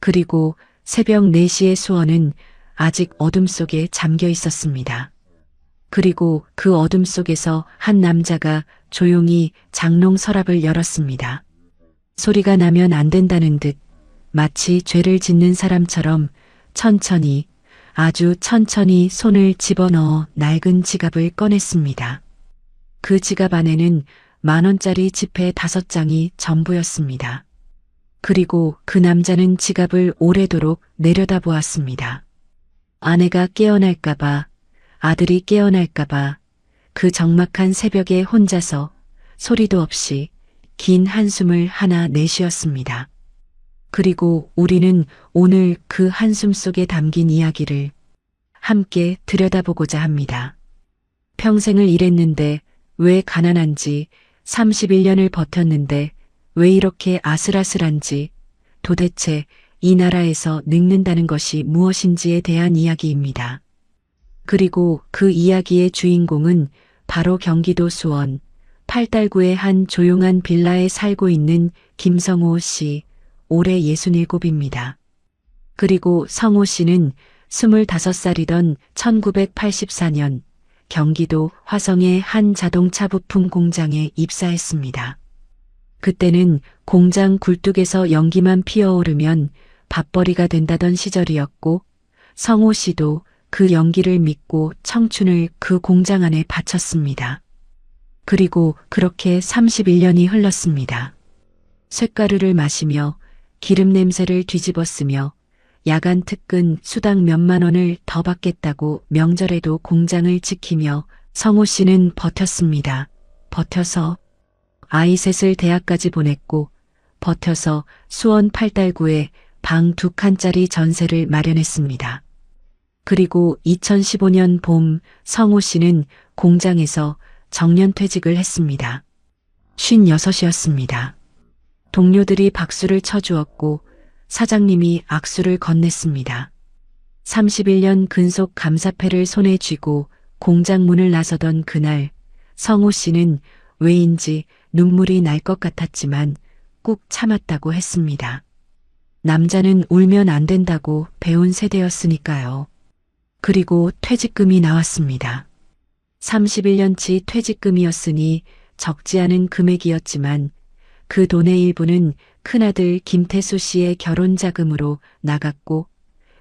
그리고 새벽 4시의 수원은 아직 어둠 속에 잠겨 있었습니다. 그리고 그 어둠 속에서 한 남자가 조용히 장롱 서랍을 열었습니다. 소리가 나면 안 된다는 듯 마치 죄를 짓는 사람처럼 천천히, 아주 천천히 손을 집어넣어 낡은 지갑을 꺼냈습니다. 그 지갑 안에는 10,000원짜리 지폐 5장이 전부였습니다. 그리고 그 남자는 지갑을 오래도록 내려다보았습니다. 아내가 깨어날까봐, 아들이 깨어날까봐 그 적막한 새벽에 혼자서 소리도 없이 긴 한숨을 하나 내쉬었습니다. 그리고 우리는 오늘 그 한숨 속에 담긴 이야기를 함께 들여다보고자 합니다. 평생을 일했는데 왜 가난한지, 31년을 버텼는데 왜 이렇게 아슬아슬한지, 도대체 이 나라에서 늙는다는 것이 무엇인지에 대한 이야기입니다. 그리고 그 이야기의 주인공은 바로 경기도 수원 팔달구의 한 조용한 빌라에 살고 있는 김성호 씨, 올해 67입니다. 그리고 성호 씨는 25살이던 1984년 경기도 화성의 한 자동차 부품 공장에 입사했습니다. 그때는 공장 굴뚝에서 연기만 피어오르면 밥벌이가 된다던 시절이었고 성호 씨도 그 연기를 믿고 청춘을 그 공장 안에 바쳤습니다. 그리고 그렇게 31년이 흘렀습니다. 쇳가루를 마시며 기름 냄새를 뒤집었으며 야간 특근 수당 몇만 원을 더 받겠다고 명절에도 공장을 지키며 성호 씨는 버텼습니다. 버텨서 아이 셋을 대학까지 보냈고 버텨서 수원 팔달구에 방 2칸짜리 전세를 마련했습니다. 그리고 2015년 봄 성호 씨는 공장에서 정년퇴직을 했습니다. 56이었습니다. 동료들이 박수를 쳐주었고 사장님이 악수를 건넸습니다. 31년 근속 감사패를 손에 쥐고 공장 문을 나서던 그날 성호 씨는 왜인지 눈물이 날 것 같았지만 꾹 참았다고 했습니다. 남자는 울면 안 된다고 배운 세대였으니까요. 그리고 퇴직금이 나왔습니다. 31년치 퇴직금이었으니 적지 않은 금액이었지만 그 돈의 일부는 큰아들 김태수 씨의 결혼 자금으로 나갔고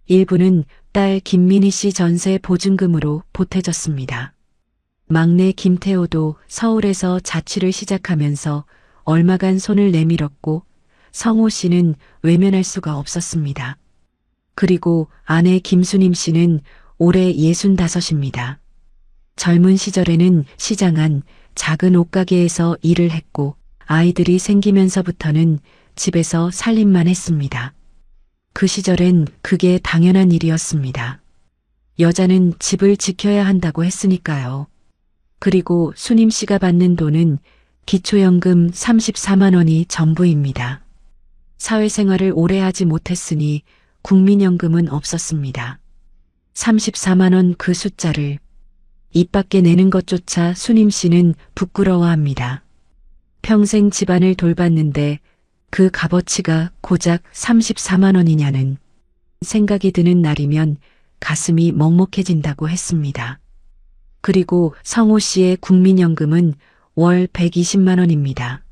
일부는 딸 김민희 씨 전세 보증금으로 보태졌습니다. 막내 김태호도 서울에서 자취를 시작하면서 얼마간 손을 내밀었고 성호 씨는 외면할 수가 없었습니다. 그리고 아내 김수님 씨는 올해 65입니다. 젊은 시절에는 시장 안 작은 옷가게에서 일을 했고 아이들이 생기면서부터는 집에서 살림만 했습니다. 그 시절엔 그게 당연한 일이었습니다. 여자는 집을 지켜야 한다고 했으니까요. 그리고 수님 씨가 받는 돈은 기초연금 34만 원이 전부입니다. 사회생활을 오래 하지 못했으니 국민연금은 없었습니다. 34만 원 그 숫자를 입 밖에 내는 것조차 수님 씨는 부끄러워합니다. 평생 집안을 돌봤는데 그 값어치가 고작 34만 원이냐는 생각이 드는 날이면 가슴이 먹먹해진다고 했습니다. 그리고 성호 씨의 국민연금은 월 120만 원입니다.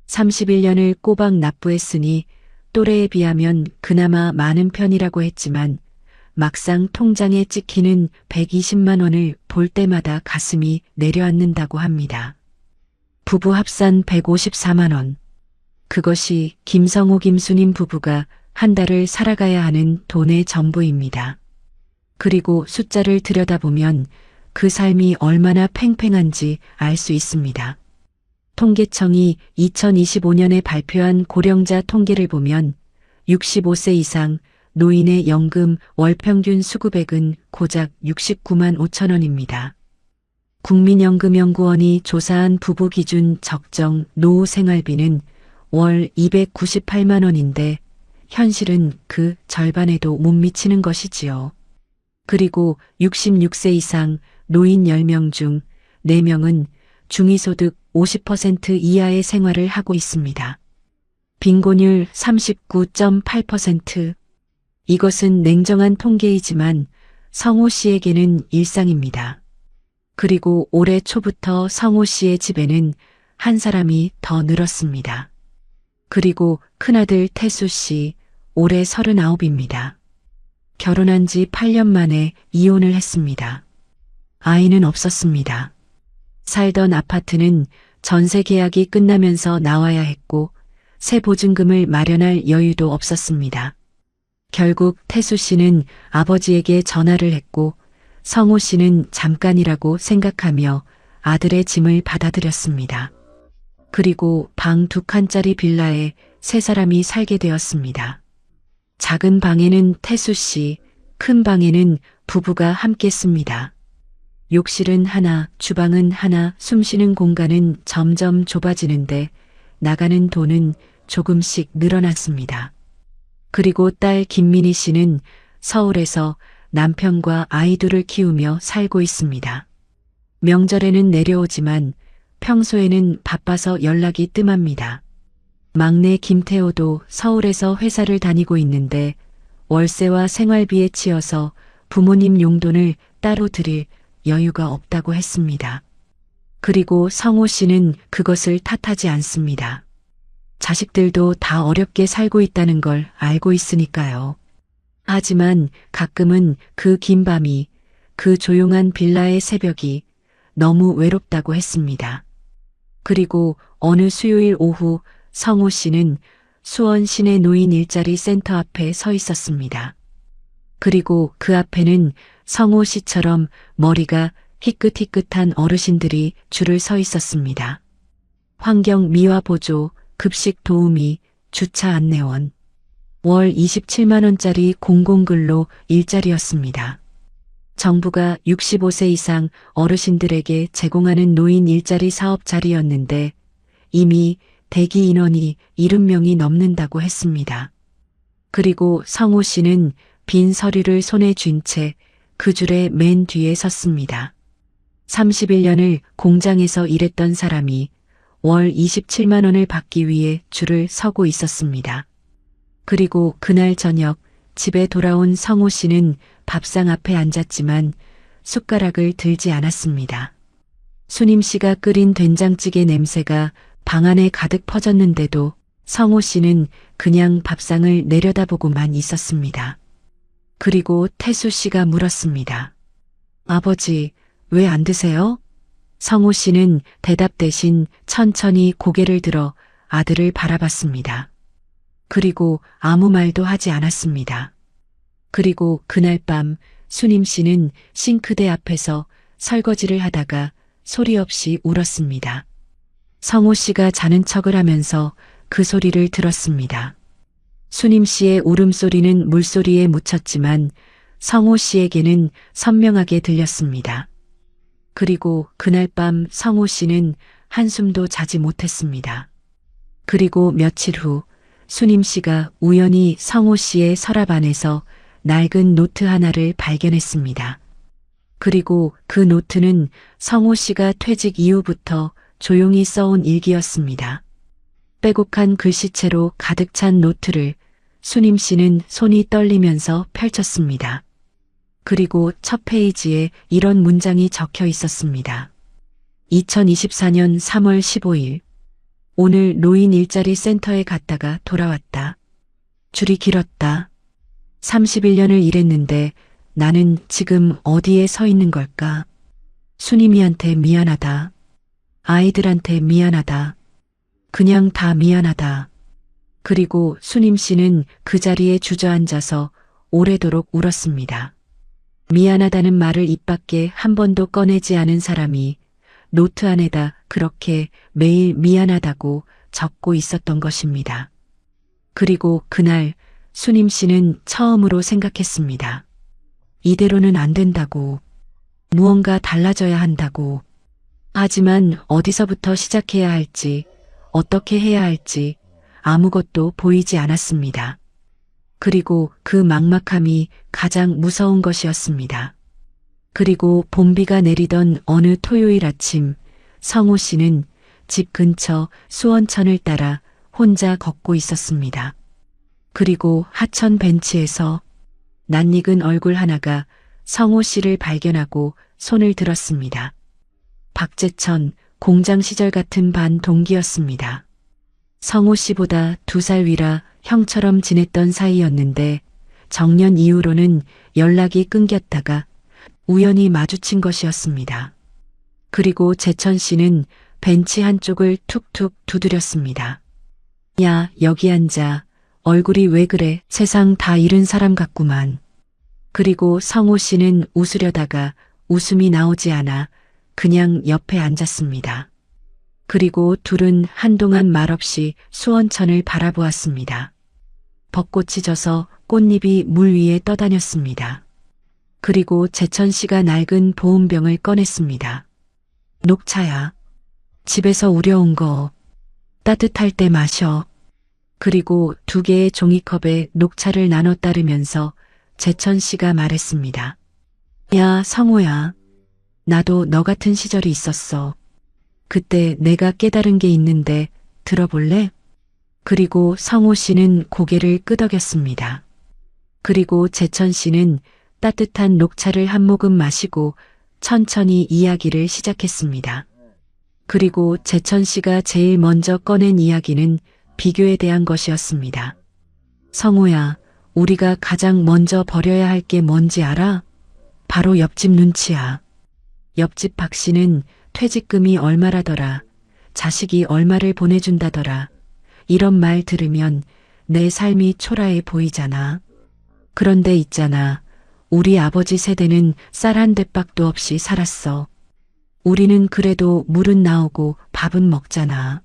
31년을 꼬박 납부했으니 또래에 비하면 그나마 많은 편이라고 했지만 막상 통장에 찍히는 120만 원을 볼 때마다 가슴이 내려앉는다고 합니다. 부부 합산 154만 원. 그것이 김성호 김수님 부부가 한 달을 살아가야 하는 돈의 전부입니다. 그리고 숫자를 들여다보면 그 삶이 얼마나 팽팽한지 알 수 있습니다. 통계청이 2025년에 발표한 고령자 통계를 보면 65세 이상 노인의 연금 월평균 수급액은 고작 69만 5천 원입니다. 국민연금연구원이 조사한 부부 기준 적정 노후 생활비는 월 298만 원인데 현실은 그 절반에도 못 미치는 것이지요. 그리고 66세 이상 노인 10명 중 4명은 중위소득 50% 이하의 생활을 하고 있습니다. 빈곤율 39.8%, 이것은 냉정한 통계이지만 성호 씨에게는 일상입니다. 그리고 올해 초부터 성호 씨의 집에는 한 사람이 더 늘었습니다. 그리고 큰아들 태수 씨, 올해 39입니다. 결혼한 지 8년 만에 이혼을 했습니다. 아이는 없었습니다. 살던 아파트는 전세 계약이 끝나면서 나와야 했고 새 보증금을 마련할 여유도 없었습니다. 결국 태수 씨는 아버지에게 전화를 했고 성호 씨는 잠깐이라고 생각하며 아들의 짐을 받아들였습니다. 그리고 방 2칸짜리 빌라에 세 사람이 살게 되었습니다. 작은 방에는 태수 씨, 큰 방에는 부부가 함께 씁니다. 욕실은 하나, 주방은 하나, 숨쉬는 공간은 점점 좁아지는데 나가는 돈은 조금씩 늘어났습니다. 그리고 딸 김민희 씨는 서울에서 남편과 아이 둘을 키우며 살고 있습니다. 명절에는 내려오지만 평소에는 바빠서 연락이 뜸합니다. 막내 김태호도 서울에서 회사를 다니고 있는데 월세와 생활비에 치여서 부모님 용돈을 따로 드릴 여유가 없다고 했습니다. 그리고 성호 씨는 그것을 탓하지 않습니다. 자식들도 다 어렵게 살고 있다는 걸 알고 있으니까요. 하지만 가끔은 그 긴 밤이, 그 조용한 빌라의 새벽이 너무 외롭다고 했습니다. 그리고 어느 수요일 오후 성호 씨는 수원 시내 노인 일자리 센터 앞에 서 있었습니다. 그리고 그 앞에는 성호 씨처럼 머리가 희끗희끗한 어르신들이 줄을 서 있었습니다. 환경 미화 보조, 급식 도우미, 주차 안내원. 월 27만 원짜리 공공근로 일자리였습니다. 정부가 65세 이상 어르신들에게 제공하는 노인 일자리 사업 자리였는데 이미 대기 인원이 70명이 넘는다고 했습니다. 그리고 성호 씨는 빈 서류를 손에 쥔 채 그 줄의 맨 뒤에 섰습니다. 31년을 공장에서 일했던 사람이 월 27만 원을 받기 위해 줄을 서고 있었습니다. 그리고 그날 저녁 집에 돌아온 성호 씨는 밥상 앞에 앉았지만 숟가락을 들지 않았습니다. 수님 씨가 끓인 된장찌개 냄새가 방 안에 가득 퍼졌는데도 성호 씨는 그냥 밥상을 내려다보고만 있었습니다. 그리고 태수 씨가 물었습니다. 아버지, 왜 안 드세요? 성호 씨는 대답 대신 천천히 고개를 들어 아들을 바라봤습니다. 그리고 아무 말도 하지 않았습니다. 그리고 그날 밤 수님 씨는 싱크대 앞에서 설거지를 하다가 소리 없이 울었습니다. 성호 씨가 자는 척을 하면서 그 소리를 들었습니다. 수님 씨의 울음소리는 물소리에 묻혔지만 성호 씨에게는 선명하게 들렸습니다. 그리고 그날 밤 성호 씨는 한숨도 자지 못했습니다. 그리고 며칠 후 수님 씨가 우연히 성호 씨의 서랍 안에서 낡은 노트 하나를 발견했습니다. 그리고 그 노트는 성호 씨가 퇴직 이후부터 조용히 써온 일기였습니다. 빼곡한 글씨체로 가득 찬 노트를 수님 씨는 손이 떨리면서 펼쳤습니다. 그리고 첫 페이지에 이런 문장이 적혀 있었습니다. 2024년 3월 15일. 오늘 노인 일자리 센터에 갔다가 돌아왔다. 줄이 길었다. 31년을 일했는데 나는 지금 어디에 서 있는 걸까? 수님이한테 미안하다. 아이들한테 미안하다. 그냥 다 미안하다. 그리고 수님 씨는 그 자리에 주저앉아서 오래도록 울었습니다. 미안하다는 말을 입 밖에 한 번도 꺼내지 않은 사람이 노트 안에다 그렇게 매일 미안하다고 적고 있었던 것입니다. 그리고 그날 수님 씨는 처음으로 생각했습니다. 이대로는 안 된다고. 무언가 달라져야 한다고. 하지만 어디서부터 시작해야 할지, 어떻게 해야 할지 아무것도 보이지 않았습니다. 그리고 그 막막함이 가장 무서운 것이었습니다. 그리고 봄비가 내리던 어느 토요일 아침, 성호 씨는 집 근처 수원천을 따라 혼자 걷고 있었습니다. 그리고 하천 벤치에서 낯익은 얼굴 하나가 성호 씨를 발견하고 손을 들었습니다. 박재천, 공장 시절 같은 반 동기였습니다. 성호 씨보다 2살 위라 형처럼 지냈던 사이였는데 정년 이후로는 연락이 끊겼다가 우연히 마주친 것이었습니다. 그리고 재천 씨는 벤치 한쪽을 툭툭 두드렸습니다. 야, 여기 앉아. 얼굴이 왜 그래? 세상 다 잃은 사람 같구만. 그리고 성호 씨는 웃으려다가 웃음이 나오지 않아 그냥 옆에 앉았습니다. 그리고 둘은 한동안 말없이 수원천을 바라보았습니다. 벚꽃이 져서 꽃잎이 물 위에 떠다녔습니다. 그리고 재천 씨가 낡은 보온병을 꺼냈습니다. 녹차야. 집에서 우려온 거. 따뜻할 때 마셔. 그리고 2개의 종이컵에 녹차를 나눠 따르면서 재천 씨가 말했습니다. 야, 성호야. 나도 너 같은 시절이 있었어. 그때 내가 깨달은 게 있는데 들어볼래? 그리고 성호 씨는 고개를 끄덕였습니다. 그리고 재천 씨는 따뜻한 녹차를 한 모금 마시고 천천히 이야기를 시작했습니다. 그리고 재천 씨가 제일 먼저 꺼낸 이야기는 비교에 대한 것이었습니다. 성호야, 우리가 가장 먼저 버려야 할 게 뭔지 알아? 바로 옆집 눈치야. 옆집 박 씨는 퇴직금이 얼마라더라. 자식이 얼마를 보내준다더라. 이런 말 들으면 내 삶이 초라해 보이잖아. 그런데 있잖아. 우리 아버지 세대는 쌀 한 대박도 없이 살았어. 우리는 그래도 물은 나오고 밥은 먹잖아.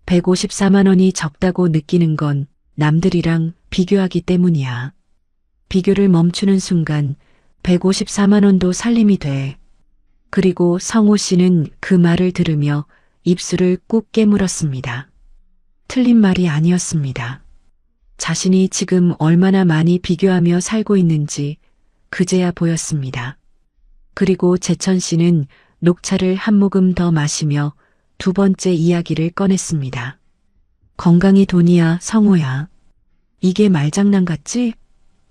154만 원이 적다고 느끼는 건 남들이랑 비교하기 때문이야. 비교를 멈추는 순간 154만 원도 살림이 돼. 그리고 성호 씨는 그 말을 들으며 입술을 꾹 깨물었습니다. 틀린 말이 아니었습니다. 자신이 지금 얼마나 많이 비교하며 살고 있는지 그제야 보였습니다. 그리고 재천 씨는 녹차를 한 모금 더 마시며 2번째 이야기를 꺼냈습니다. 건강이 돈이야, 성호야. 이게 말장난 같지?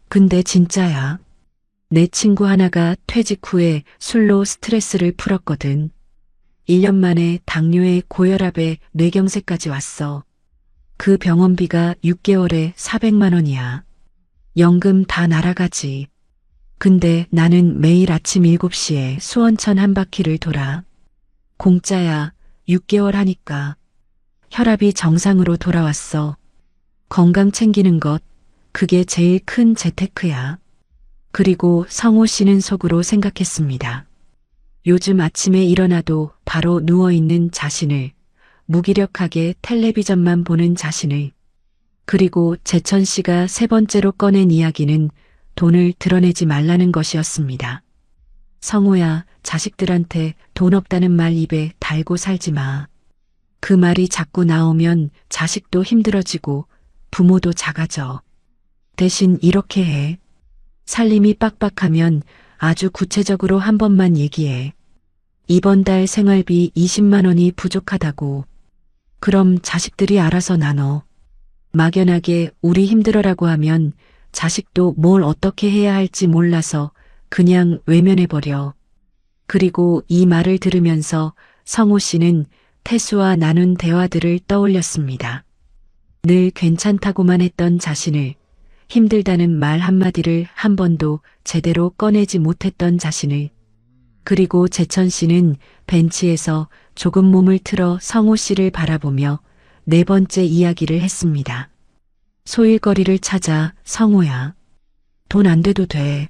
근데 진짜야. 내 친구 하나가 퇴직 후에 술로 스트레스를 풀었거든. 1년 만에 당뇨에 고혈압에 뇌경색까지 왔어. 그 병원비가 6개월에 400만 원이야. 연금 다 날아가지. 근데 나는 매일 아침 7시에 수원천 한 바퀴를 돌아. 공짜야. 6개월 하니까. 혈압이 정상으로 돌아왔어. 건강 챙기는 것, 그게 제일 큰 재테크야. 그리고 성호 씨는 속으로 생각했습니다. 요즘 아침에 일어나도 바로 누워있는 자신을, 무기력하게 텔레비전만 보는 자신을, 그리고 재천 씨가 3번째로 꺼낸 이야기는 돈을 드러내지 말라는 것이었습니다. 성호야, 자식들한테 돈 없다는 말 입에 달고 살지 마. 그 말이 자꾸 나오면 자식도 힘들어지고 부모도 작아져. 대신 이렇게 해. 살림이 빡빡하면 아주 구체적으로 한 번만 얘기해. 이번 달 생활비 20만 원이 부족하다고. 그럼 자식들이 알아서 나눠. 막연하게 우리 힘들어라고 하면 자식도 뭘 어떻게 해야 할지 몰라서 그냥 외면해버려. 그리고 이 말을 들으면서 성호 씨는 태수와 나눈 대화들을 떠올렸습니다. 늘 괜찮다고만 했던 자신을, 힘들다는 말 한마디를 한 번도 제대로 꺼내지 못했던 자신을, 그리고 재천 씨는 벤치에서 조금 몸을 틀어 성호 씨를 바라보며 4번째 이야기를 했습니다. 소일거리를 찾아, 성호야. 돈 안 돼도 돼.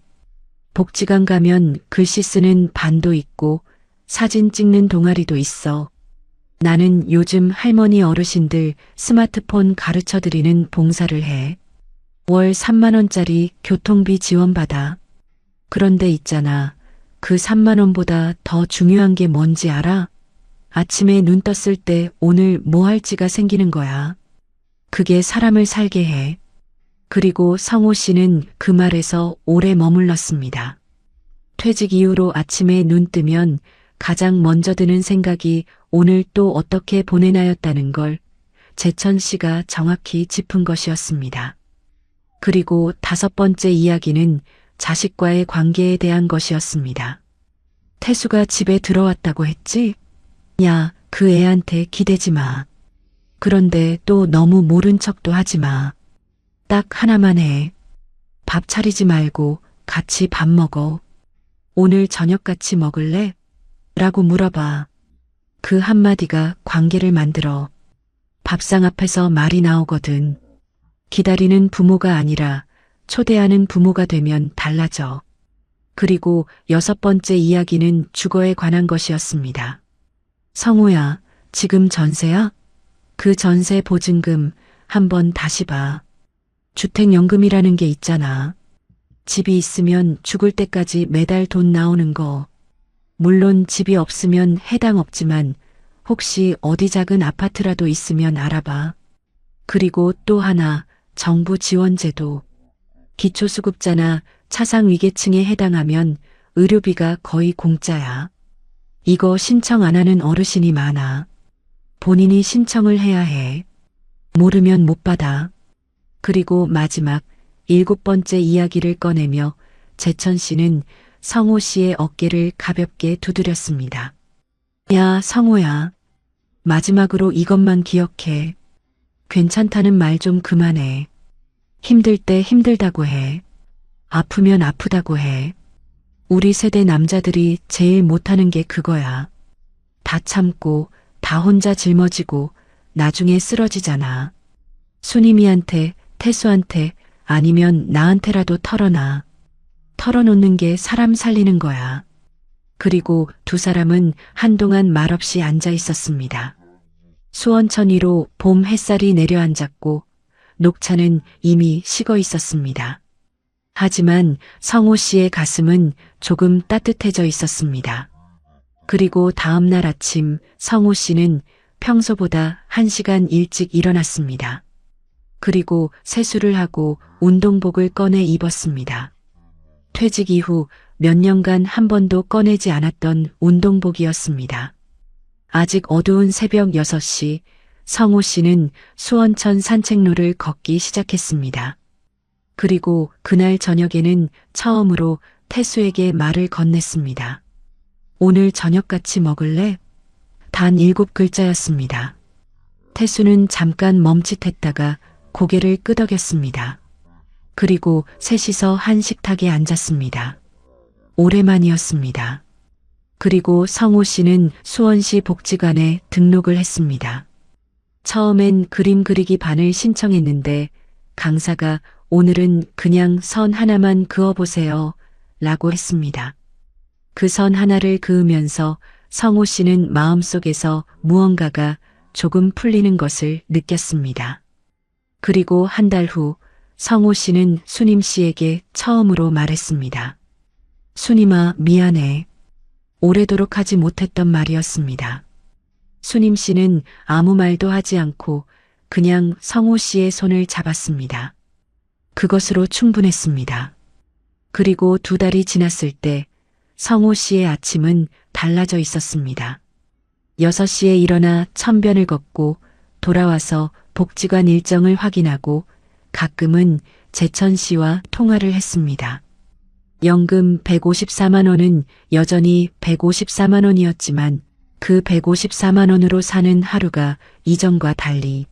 복지관 가면 글씨 쓰는 반도 있고 사진 찍는 동아리도 있어. 나는 요즘 할머니 어르신들 스마트폰 가르쳐드리는 봉사를 해. 월 3만 원짜리 교통비 지원받아. 그런데 있잖아. 그 3만 원보다 더 중요한 게 뭔지 알아? 아침에 눈 떴을 때 오늘 뭐 할지가 생기는 거야. 그게 사람을 살게 해. 그리고 성호 씨는 그 말에서 오래 머물렀습니다. 퇴직 이후로 아침에 눈 뜨면 가장 먼저 드는 생각이 오늘 또 어떻게 보내나였다는 걸 재천 씨가 정확히 짚은 것이었습니다. 그리고 다섯 번째 이야기는 자식과의 관계에 대한 것이었습니다. 태수가 집에 들어왔다고 했지? 야, 그 애한테 기대지 마. 그런데 또 너무 모른 척도 하지 마. 딱 하나만 해. 밥 차리지 말고 같이 밥 먹어. 오늘 저녁 같이 먹을래? 라고 물어봐. 그 한마디가 관계를 만들어. 밥상 앞에서 말이 나오거든. 기다리는 부모가 아니라 초대하는 부모가 되면 달라져. 그리고 여섯 번째 이야기는 주거에 관한 것이었습니다. 성우야, 지금 전세야? 그 전세 보증금 한번 다시 봐. 주택연금이라는 게 있잖아. 집이 있으면 죽을 때까지 매달 돈 나오는 거. 물론 집이 없으면 해당 없지만 혹시 어디 작은 아파트라도 있으면 알아봐. 그리고 또 하나, 정부 지원제도. 기초수급자나 차상위계층에 해당하면 의료비가 거의 공짜야. 이거 신청 안 하는 어르신이 많아. 본인이 신청을 해야 해. 모르면 못 받아. 그리고 마지막 일곱 번째 이야기를 꺼내며 재천 씨는 성호 씨의 어깨를 가볍게 두드렸습니다. 야, 성호야. 마지막으로 이것만 기억해. 괜찮다는 말 좀 그만해. 힘들 때 힘들다고 해. 아프면 아프다고 해. 우리 세대 남자들이 제일 못하는 게 그거야. 다 참고 다 혼자 짊어지고 나중에 쓰러지잖아. 수님이한테, 태수한테 아니면 나한테라도 털어놔. 털어놓는 게 사람 살리는 거야. 그리고 두 사람은 한동안 말없이 앉아 있었습니다. 수원천 위로 봄 햇살이 내려앉았고 녹차는 이미 식어 있었습니다. 하지만 성호 씨의 가슴은 조금 따뜻해져 있었습니다. 그리고 다음 날 아침 성호 씨는 평소보다 1시간 일찍 일어났습니다. 그리고 세수를 하고 운동복을 꺼내 입었습니다. 퇴직 이후 몇 년간 한 번도 꺼내지 않았던 운동복이었습니다. 아직 어두운 새벽 6시 성호 씨는 수원천 산책로를 걷기 시작했습니다. 그리고 그날 저녁에는 처음으로 태수에게 말을 건넸습니다. 오늘 저녁 같이 먹을래? 단 7글자였습니다. 태수는 잠깐 멈칫했다가 고개를 끄덕였습니다. 그리고 셋이서 한 식탁에 앉았습니다. 오랜만이었습니다. 그리고 성호 씨는 수원시 복지관에 등록을 했습니다. 처음엔 그림 그리기 반을 신청했는데 강사가 오늘은 그냥 선 하나만 그어보세요 라고 했습니다. 그 선 하나를 그으면서 성호 씨는 마음속에서 무언가가 조금 풀리는 것을 느꼈습니다. 그리고 한 달 후 성호 씨는 수님 씨에게 처음으로 말했습니다. 수님아, 미안해. 오래도록 하지 못했던 말이었습니다. 수님 씨는 아무 말도 하지 않고 그냥 성호 씨의 손을 잡았습니다. 그것으로 충분했습니다. 그리고 2달이 지났을 때 성호 씨의 아침은 달라져 있었습니다. 6시에 일어나 천변을 걷고 돌아와서 복지관 일정을 확인하고 가끔은 재천 씨와 통화를 했습니다. 연금 154만 원은 여전히 154만 원이었지만 그 154만 원으로 사는 하루가 이전과 달리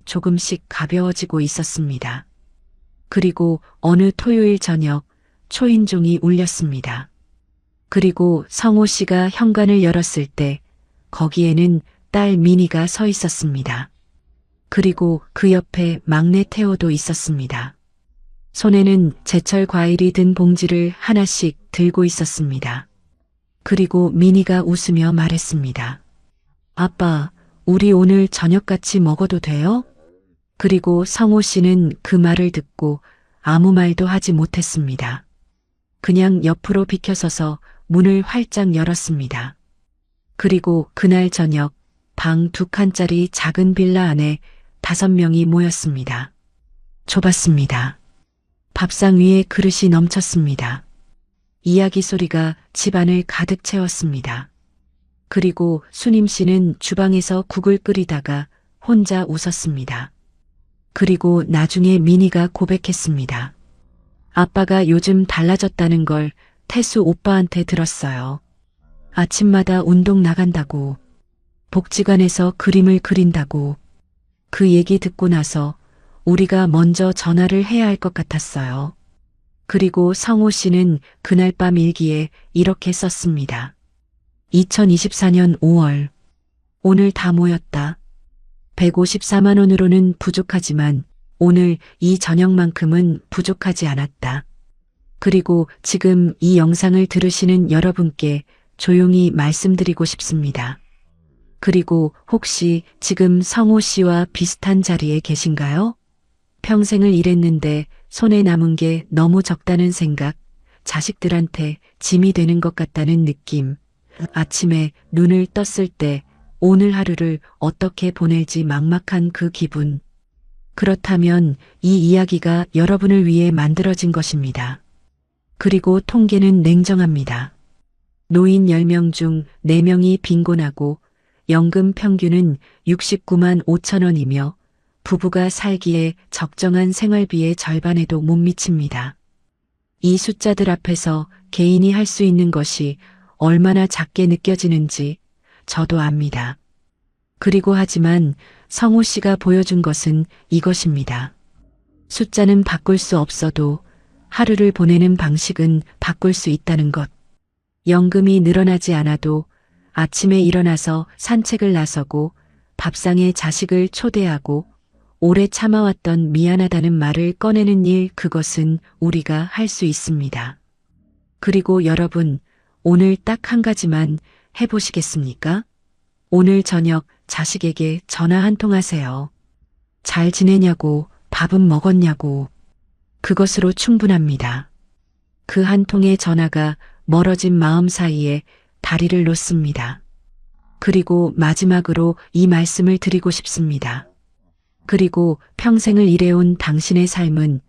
조금씩 가벼워지고 있었습니다. 그리고 어느 토요일 저녁 초인종이 울렸습니다. 그리고 성호 씨가 현관을 열었을 때 거기에는 딸 미니가 서 있었습니다. 그리고 그 옆에 막내 태호도 있었습니다. 손에는 제철 과일이 든 봉지를 하나씩 들고 있었습니다. 그리고 미니가 웃으며 말했습니다. 아빠, 우리 오늘 저녁 같이 먹어도 돼요? 그리고 성호 씨는 그 말을 듣고 아무 말도 하지 못했습니다. 그냥 옆으로 비켜서서 문을 활짝 열었습니다. 그리고 그날 저녁 방 2칸짜리 작은 빌라 안에 5명이 모였습니다. 좁았습니다. 밥상 위에 그릇이 넘쳤습니다. 이야기 소리가 집안을 가득 채웠습니다. 그리고 수님 씨는 주방에서 국을 끓이다가 혼자 웃었습니다. 그리고 나중에 미니가 고백했습니다. 아빠가 요즘 달라졌다는 걸 태수 오빠한테 들었어요. 아침마다 운동 나간다고, 복지관에서 그림을 그린다고. 그 얘기 듣고 나서 우리가 먼저 전화를 해야 할 것 같았어요. 그리고 성호 씨는 그날 밤 일기에 이렇게 썼습니다. 2024년 5월. 오늘 다 모였다. 154만 원으로는 부족하지만 오늘 이 저녁만큼은 부족하지 않았다. 그리고 지금 이 영상을 들으시는 여러분께 조용히 말씀드리고 싶습니다. 그리고 혹시 지금 성호 씨와 비슷한 자리에 계신가요? 평생을 일했는데 손에 남은 게 너무 적다는 생각, 자식들한테 짐이 되는 것 같다는 느낌, 아침에 눈을 떴을 때 오늘 하루를 어떻게 보낼지 막막한 그 기분. 그렇다면 이 이야기가 여러분을 위해 만들어진 것입니다. 그리고 통계는 냉정합니다. 노인 10명 중 4명이 빈곤하고 연금 평균은 69만 5천 원이며 부부가 살기에 적정한 생활비의 절반에도 못 미칩니다. 이 숫자들 앞에서 개인이 할 수 있는 것이 얼마나 작게 느껴지는지 저도 압니다. 그리고 하지만 성호 씨가 보여준 것은 이것입니다. 숫자는 바꿀 수 없어도 하루를 보내는 방식은 바꿀 수 있다는 것. 연금이 늘어나지 않아도 아침에 일어나서 산책을 나서고 밥상에 자식을 초대하고 오래 참아왔던 미안하다는 말을 꺼내는 일, 그것은 우리가 할 수 있습니다. 그리고 여러분, 오늘 딱 한 가지만 해보시겠습니까? 오늘 저녁 자식에게 전화 한 통 하세요. 잘 지내냐고, 밥은 먹었냐고. 그것으로 충분합니다. 그 한 통의 전화가 멀어진 마음 사이에 다리를 놓습니다. 그리고 마지막으로 이 말씀을 드리고 싶습니다. 그리고 평생을 일해온 당신의 삶은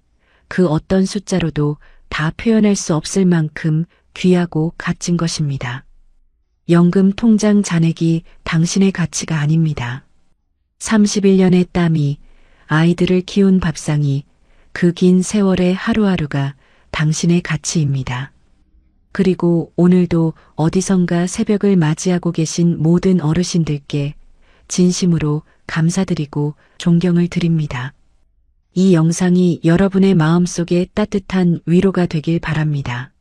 그 어떤 숫자로도 다 표현할 수 없을 만큼 귀하고 값진 것입니다. 연금 통장 잔액이 당신의 가치가 아닙니다. 31년의 땀이, 아이들을 키운 밥상이, 그 긴 세월의 하루하루가 당신의 가치입니다. 그리고 오늘도 어디선가 새벽을 맞이하고 계신 모든 어르신들께 진심으로 감사드리고 존경을 드립니다. 이 영상이 여러분의 마음속에 따뜻한 위로가 되길 바랍니다.